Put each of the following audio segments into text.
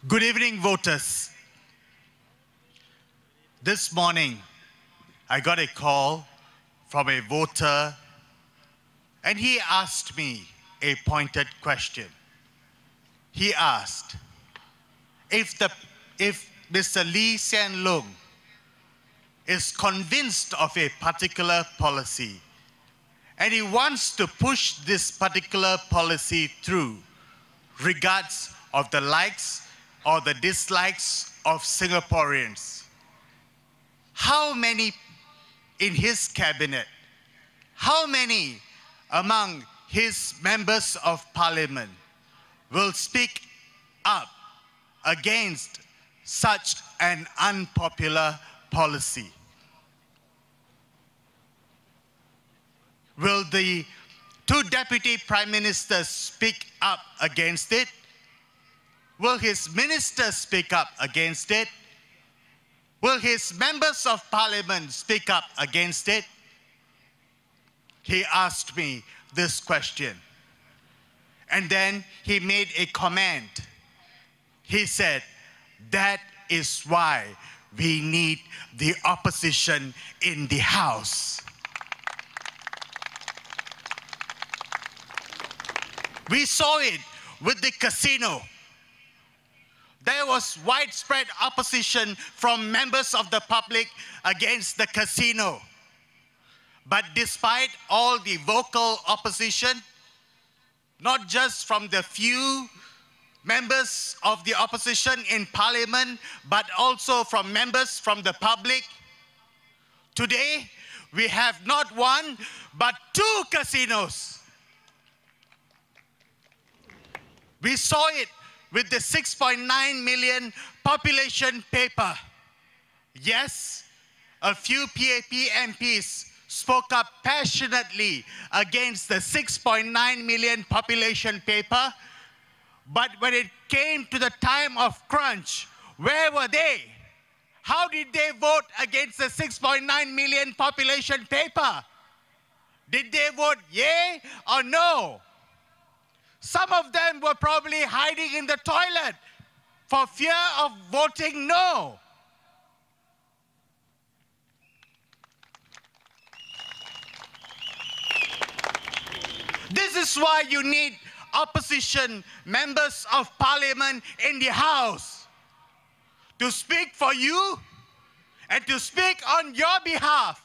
Good evening, voters. This morning, I got a call from a voter, and he asked me a pointed question. He asked, if Mr. Lee Hsien Loong is convinced of a particular policy, and he wants to push this particular policy through, regardless of the likes or the dislikes of Singaporeans, how many in his cabinet, how many among his members of parliament will speak up against such an unpopular policy? Will the two deputy prime ministers speak up against it? Will his ministers speak up against it? Will his members of parliament speak up against it? He asked me this question. And then he made a comment. He said, that is why we need the opposition in the House. We saw it with the casino. There was widespread opposition from members of the public against the casino. But despite all the vocal opposition, not just from the few members of the opposition in parliament, but also from members from the public, today we have not one, but two casinos. We saw it with the 6.9 million population paper. Yes, a few PAP MPs spoke up passionately against the 6.9 million population paper, but when it came to the time of crunch, where were they? How did they vote against the 6.9 million population paper? Did they vote yay or no? Some of them were probably hiding in the toilet for fear of voting no. This is why you need opposition members of parliament in the House to speak for you and to speak on your behalf.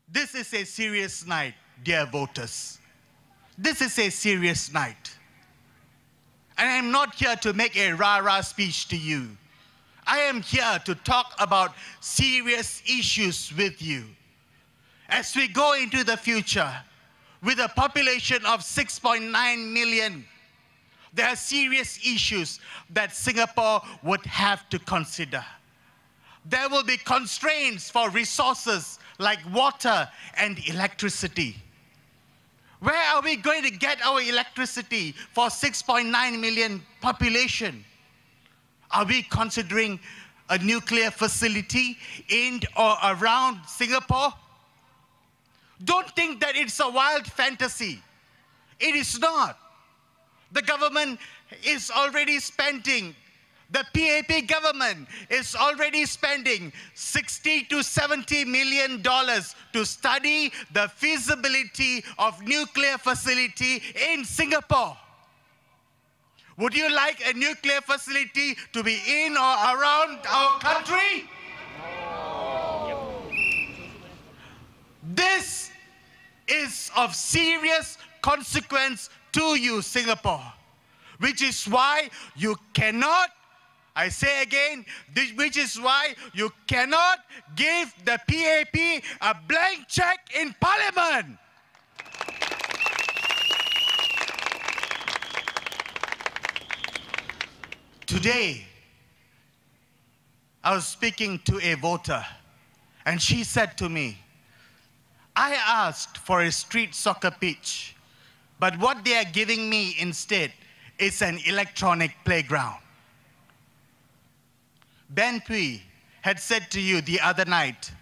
This is a serious night, dear voters. This is a serious night. And I'm not here to make a rah-rah speech to you. I am here to talk about serious issues with you. As we go into the future, with a population of 6.9 million, there are serious issues that Singapore would have to consider. There will be constraints for resources like water and electricity. Where are we going to get our electricity for 6.9 million population? Are we considering a nuclear facility in or around Singapore? Don't think that it's a wild fantasy. It is not. The government is already spending, the PAP government is already spending $60 to $70 million to study the feasibility of nuclear facility in Singapore. Would you like a nuclear facility to be in or around our country? This is of serious consequence to you, Singapore, which is why you cannot, I say again, which is why you cannot give the PAP a blank check in Parliament. Today, I was speaking to a voter, and she said to me, I asked for a street soccer pitch, but what they are giving me instead is an electronic playground. Ben Pui had said to you the other night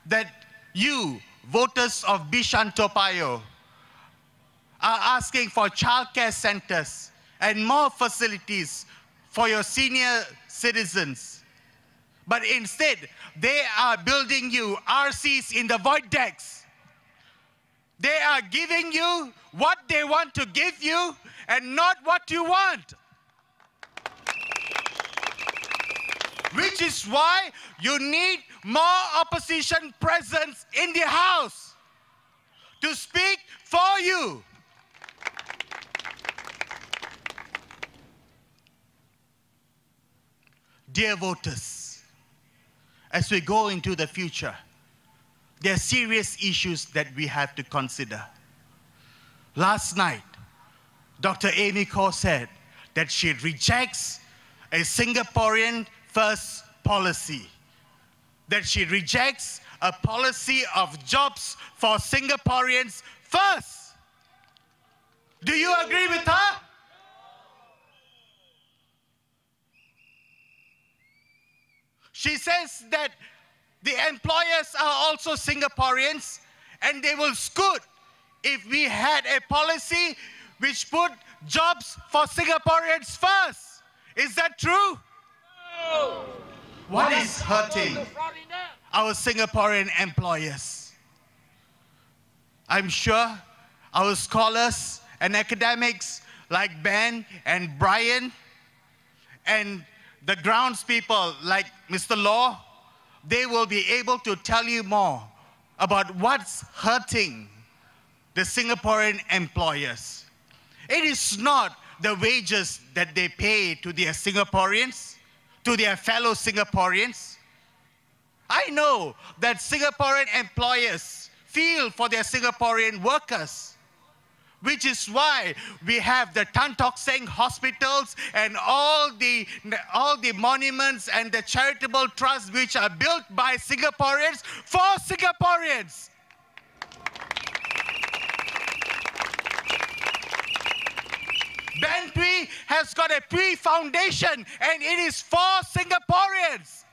that you, voters of Bishan Toa Payoh, are asking for childcare centers and more facilities for your senior citizens. But instead, they are building you RCs in the void decks. They are giving you what they want to give you and not what you want. Which is why you need more opposition presence in the House to speak for you. Dear voters, as we go into the future, there are serious issues that we have to consider. Last night, Dr. Amy Khor said that she rejects a Singaporean first policy, that she rejects a policy of jobs for Singaporeans first. Do you agree with her? She says that the employers are also Singaporeans and they will scoot if we had a policy which put jobs for Singaporeans first. Is that true? No. What is hurting our Singaporean employers? I'm sure our scholars and academics like Ben and Brian and the grounds people like Mr. Law, they will be able to tell you more about what's hurting the Singaporean employers. It is not the wages that they pay to their Singaporeans, to their fellow Singaporeans. I know that Singaporean employers feel for their Singaporean workers, which is why we have the Tan Tock Seng hospitals and all the monuments and the charitable trusts which are built by Singaporeans for Singaporeans. Ben Pui has got a Pui Foundation and it is for Singaporeans.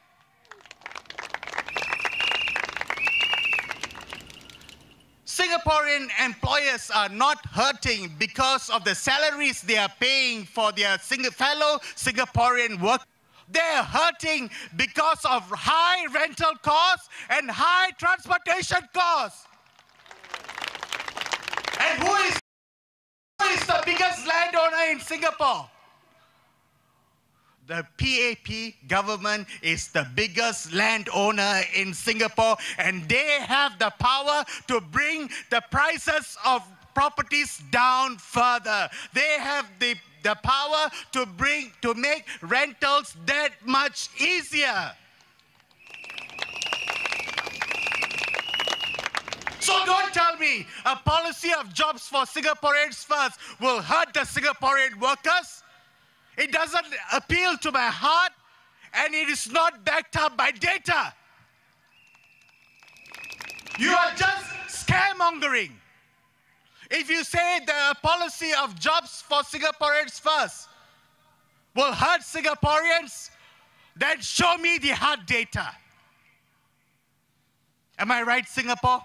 Singaporean employers are not hurting because of the salaries they are paying for their fellow Singaporean workers. They are hurting because of high rental costs and high transportation costs. And who is the biggest landowner in Singapore? The PAP government is the biggest landowner in Singapore and they have the power to bring the prices of properties down further. They have the power to make rentals that much easier. So don't tell me a policy of jobs for Singaporeans first will hurt the Singaporean workers. It doesn't appeal to my heart, and it is not backed up by data. You are just scaremongering. If you say the policy of jobs for Singaporeans first will hurt Singaporeans, then show me the hard data. Am I right, Singapore?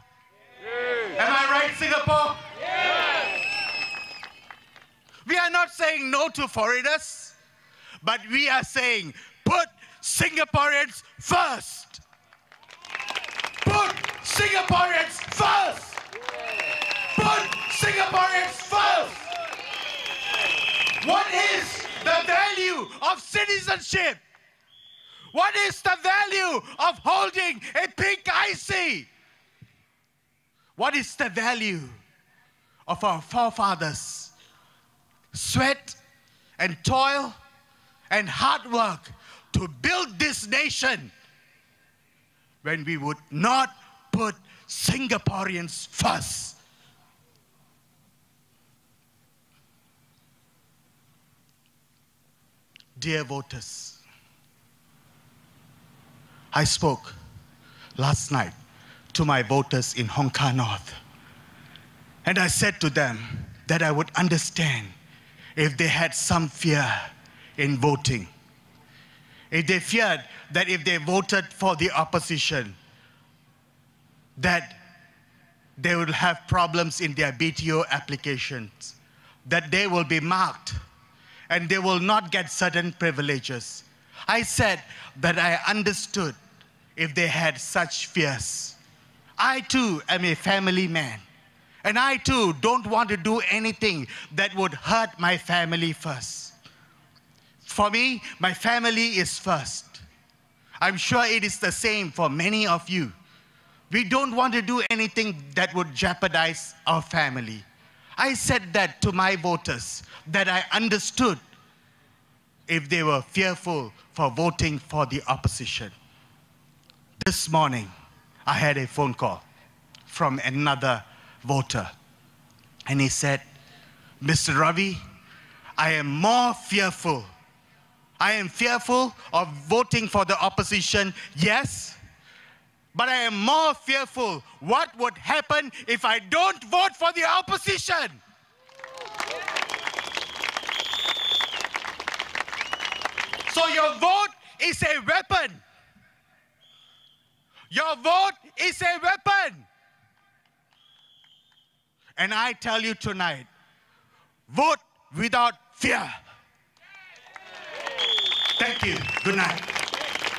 Yes. Am I right, Singapore? Yes. We are not saying no to foreigners, but we are saying put Singaporeans first. Put Singaporeans first. Put Singaporeans first. What is the value of citizenship? What is the value of holding a pink IC? What is the value of our forefathers' sweat and toil and hard work to build this nation when we would not put Singaporeans first? Dear voters, I spoke last night to my voters in Hong Kong North, and I said to them that I would understand if they had some fear in voting. If they feared that if they voted for the opposition, that they will have problems in their BTO applications, that they will be marked, and they will not get certain privileges. I said that I understood if they had such fears. I too am a family man, and I too don't want to do anything that would hurt my family first. For me, my family is first. I'm sure it is the same for many of you. We don't want to do anything that would jeopardize our family. I said that to my voters, that I understood if they were fearful for voting for the opposition. This morning, I had a phone call from another voter. And he said, Mr. Ravi, I am more fearful. I am fearful of voting for the opposition, yes, but I am more fearful what would happen if I don't vote for the opposition. So your vote is a weapon. Your vote is a weapon. And I tell you tonight, vote without fear. Thank you. Good night.